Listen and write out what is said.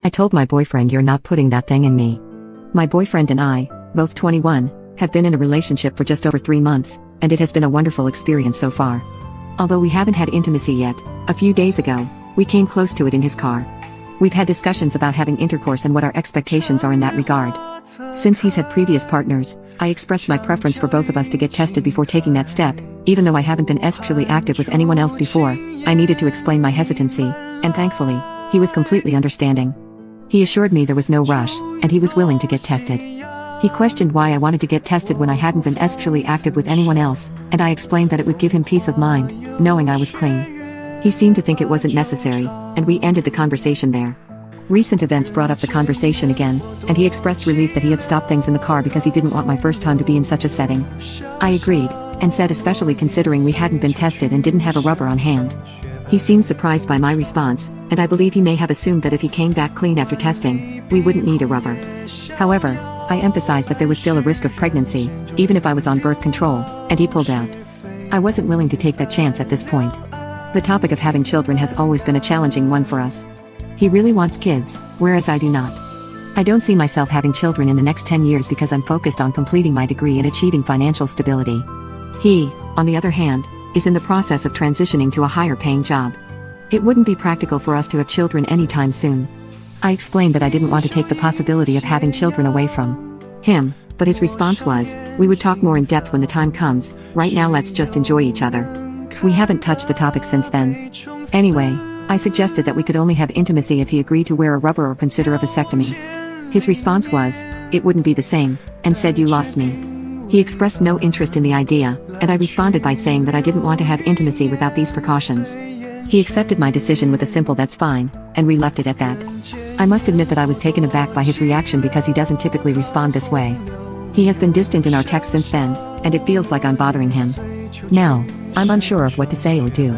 I told my boyfriend you're not putting that thing in me. My boyfriend and I, both 21, have been in a relationship for just over 3 months, and it has been a wonderful experience so far. Although we haven't had intimacy yet, a few days ago, we came close to it in his car. We've had discussions about having intercourse and what our expectations are in that regard. Since he's had previous partners, I expressed my preference for both of us to get tested before taking that step. Even though I haven't been sexually active with anyone else before, I needed to explain my hesitancy, and thankfully, he was completely understanding. He assured me there was no rush, and he was willing to get tested. He questioned why I wanted to get tested when I hadn't been sexually active with anyone else, and I explained that it would give him peace of mind, knowing I was clean. He seemed to think it wasn't necessary, and we ended the conversation there. Recent events brought up the conversation again, and he expressed relief that he had stopped things in the car because he didn't want my first time to be in such a setting. I agreed, and said especially considering we hadn't been tested and didn't have a rubber on hand. He seemed surprised by my response, and I believe he may have assumed that if he came back clean after testing, we wouldn't need a rubber. However, I emphasized that there was still a risk of pregnancy, even if I was on birth control, and he pulled out. I wasn't willing to take that chance at this point. The topic of having children has always been a challenging one for us. He really wants kids, whereas I do not. I don't see myself having children in the next 10 years because I'm focused on completing my degree and achieving financial stability. He, on the other hand, is in the process of transitioning to a higher-paying job. It wouldn't be practical for us to have children anytime soon. I explained that I didn't want to take the possibility of having children away from him, but his response was, "We would talk more in depth when the time comes, right now let's just enjoy each other." We haven't touched the topic since then. Anyway, I suggested that we could only have intimacy if he agreed to wear a rubber or consider a vasectomy. His response was, "It wouldn't be the same," and said you lost me. He expressed no interest in the idea, and I responded by saying that I didn't want to have intimacy without these precautions. He accepted my decision with a simple "that's fine," and we left it at that. I must admit that I was taken aback by his reaction because he doesn't typically respond this way. He has been distant in our texts since then, and it feels like I'm bothering him. Now, I'm unsure of what to say or do.